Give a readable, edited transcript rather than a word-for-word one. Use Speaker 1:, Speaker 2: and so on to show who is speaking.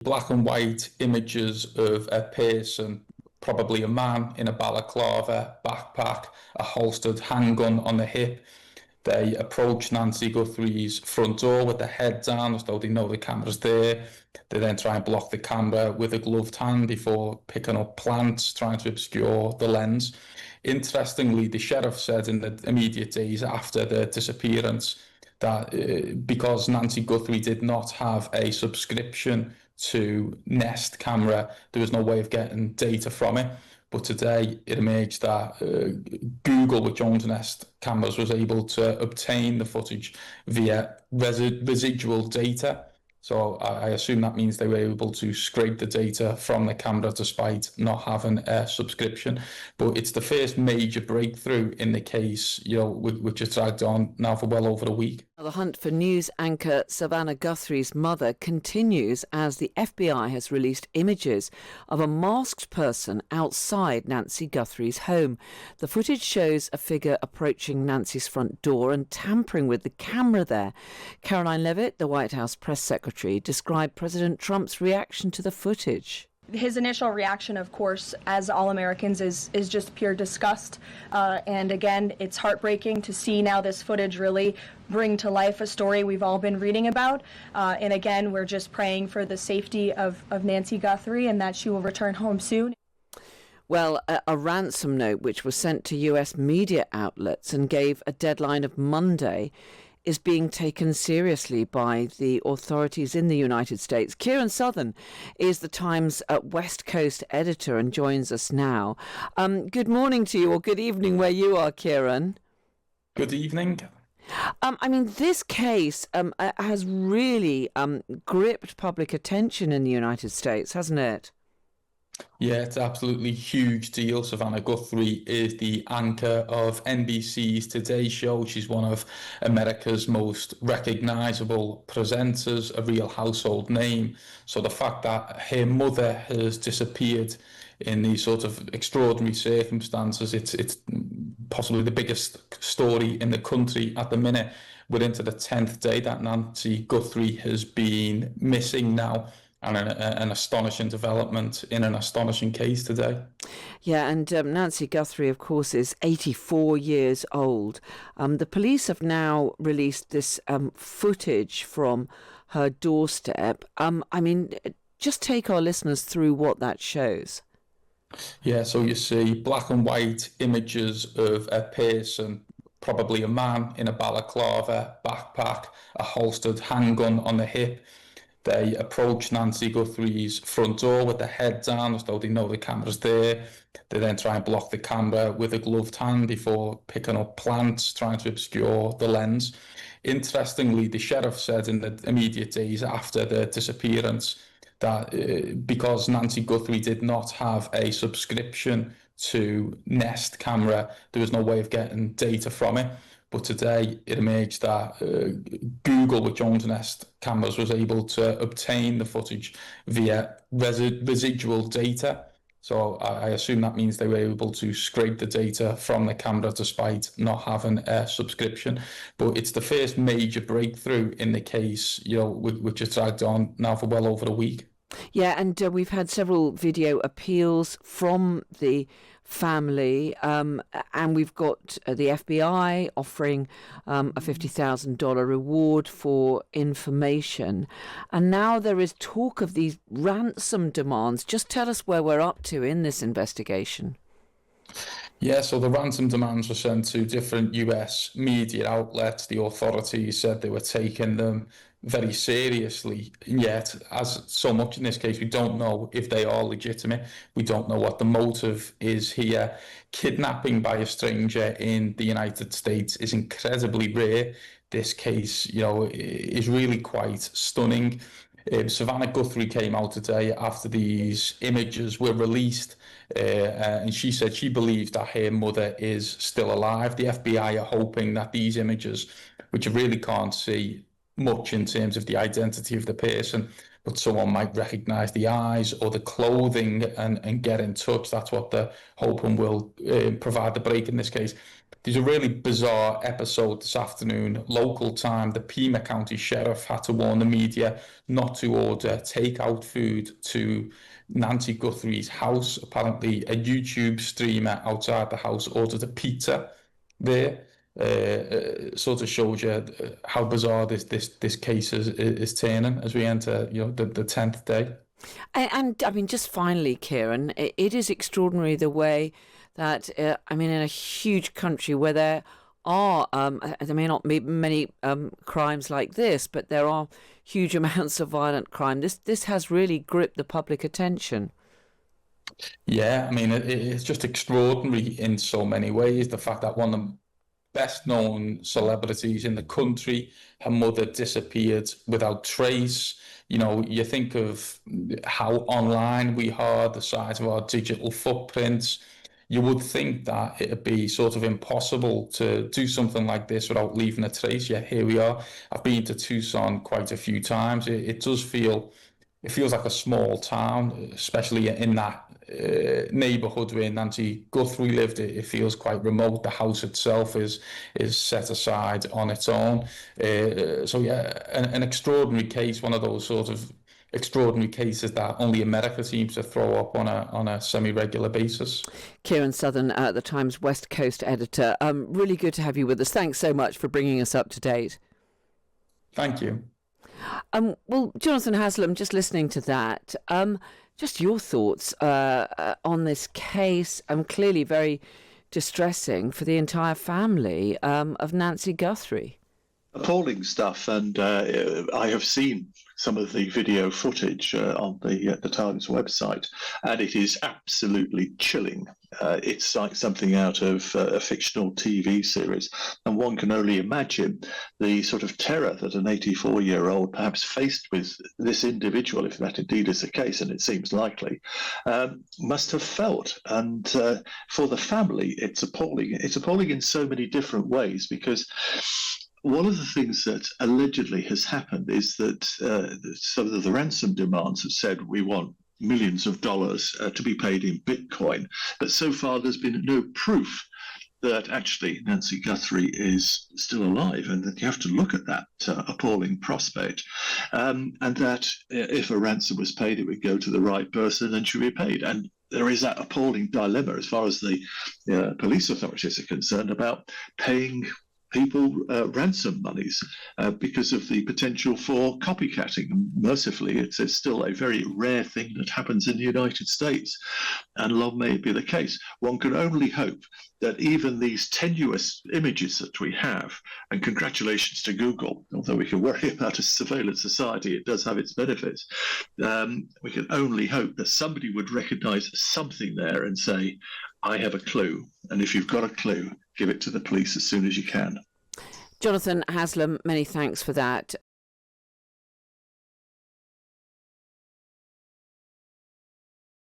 Speaker 1: black and white images of a person, probably a man, in a balaclava, backpack, a holstered handgun on the hip. They approach Nancy Guthrie's front door with their head down as though they know the camera's there. They then try and block the camera with a gloved hand before picking up plants, trying to obscure the lens. Interestingly, the sheriff said in the immediate days after the disappearance that because Nancy Guthrie did not have a subscription to Nest camera, there was no way of getting data from it. But today it emerged that Google, which owns Nest cameras, was able to obtain the footage via residual data. So I assume that means they were able to scrape the data from the camera despite not having a subscription. But it's the first major breakthrough in the case, which has dragged on now for well over a week.
Speaker 2: The hunt for news anchor Savannah Guthrie's mother continues as the FBI has released images of a masked person outside Nancy Guthrie's home. The footage shows a figure approaching Nancy's front door and tampering with the camera there. Caroline Leavitt, the White House press secretary, described President Trump's reaction to the footage.
Speaker 3: His initial reaction, of course, as all Americans, is just pure disgust. And again, it's heartbreaking to see now this footage really bring to life a story we've all been reading about. And again, we're just praying for the safety of Nancy Guthrie and that she will return home soon.
Speaker 2: Well, a ransom note which was sent to US media outlets and gave a deadline of Monday is being taken seriously by the authorities in the United States. Keiran Southern is the Times West Coast editor and joins us now. Good morning to you, or good evening where you are, Keiran.
Speaker 1: Good evening.
Speaker 2: This case has really gripped public attention in the United States, hasn't it?
Speaker 1: Yeah, it's an absolutely huge deal. Savannah Guthrie is the anchor of NBC's Today Show. She's one of America's most recognizable presenters, a real household name. So the fact that her mother has disappeared in these sort of extraordinary circumstances, it's possibly the biggest story in the country at the minute. We're into the 10th day that Nancy Guthrie has been missing now. And an astonishing development in an astonishing case today.
Speaker 2: Yeah, and Nancy Guthrie, of course, is 84 years old. The police have now released this footage from her doorstep. Just take our listeners through what that shows.
Speaker 1: Yeah, so you see black and white images of a person, probably a man, in a balaclava, backpack, a holstered handgun on the hip. They approach Nancy Guthrie's front door with their head down as though they know the camera's there. They then try and block the camera with a gloved hand before picking up plants, trying to obscure the lens. Interestingly, the sheriff said in the immediate days after the disappearance that because Nancy Guthrie did not have a subscription to Nest camera, there was no way of getting data from it. But today it emerged that Google, which owns Nest cameras, was able to obtain the footage via residual data. So I assume that means they were able to scrape the data from the camera despite not having a subscription. But it's the first major breakthrough in the case, which has dragged on now for well over a week.
Speaker 2: Yeah, and we've had several video appeals from the family, and we've got the FBI offering a $50,000 reward for information. And now there is talk of these ransom demands. Just tell us where we're up to in this investigation.
Speaker 1: Yeah, so the ransom demands were sent to different US media outlets. The authorities said they were taking them very seriously, yet, as so much in this case, we don't know if they are legitimate. We don't know what the motive is here. Kidnapping by a stranger in the United States is incredibly rare. This case, is really quite stunning. Savannah Guthrie came out today after these images were released, and she said she believes that her mother is still alive. The FBI are hoping that these images, which you really can't see much in terms of the identity of the person, but someone might recognize the eyes or the clothing and get in touch. That's what they're hoping will provide the break in this case. There's a really bizarre episode this afternoon, local time. The Pima County Sheriff had to warn the media not to order takeout food to Nancy Guthrie's house. Apparently, a YouTube streamer outside the house ordered a pizza there. Sort of shows you how bizarre this case is turning as we enter, the 10th day.
Speaker 2: And I mean, just finally, Keiran, it is extraordinary the way that, I mean, in a huge country where there are, there may not be many crimes like this, but there are huge amounts of violent crime. This has really gripped the public attention.
Speaker 1: Yeah, I mean, it's just extraordinary in so many ways. The fact that one of the best known celebrities in the country, her mother disappeared without trace. You think of how online we are, the size of our digital footprints. You would think that it'd be sort of impossible to do something like this without leaving a trace. Yet here we are. I've been to Tucson quite a few times. It does feel, it feels like a small town, especially in that neighborhood where Nancy Guthrie lived. It feels quite remote. The house itself is set aside on its own. So yeah, an extraordinary case, one of those sort of extraordinary cases that only America seems to throw up on a semi-regular basis.
Speaker 2: Keiran Southern, the Times West Coast editor. Really good to have you with us. Thanks so much for bringing us up to date.
Speaker 1: Thank you.
Speaker 2: Well, Jonathan Haslam, just listening to that, just your thoughts on this case. Clearly very distressing for the entire family of Nancy Guthrie.
Speaker 4: Appalling stuff, and I have seen some of the video footage on the Times website, and it is absolutely chilling. It's like something out of a fictional TV series, and one can only imagine the sort of terror that an 84-year-old, perhaps faced with this individual, if that indeed is the case, and it seems likely, must have felt. And for the family, it's appalling. It's appalling in so many different ways, because one of the things that allegedly has happened is that some of the ransom demands have said we want millions of dollars to be paid in Bitcoin. But so far, there's been no proof that actually Nancy Guthrie is still alive, and that you have to look at that appalling prospect, and that if a ransom was paid, it would go to the right person and should be paid. And there is that appalling dilemma as far as the police authorities are concerned about paying people ransom monies because of the potential for copycatting. And mercifully, it's still a very rare thing that happens in the United States, and long may it be the case. One can only hope that even these tenuous images that we have, and congratulations to Google, although we can worry about a surveillance society, it does have its benefits. We can only hope that somebody would recognize something there and say, I have a clue. And if you've got a clue, give it to the police as soon as you can.
Speaker 2: Jonathan Haslam, many thanks for that.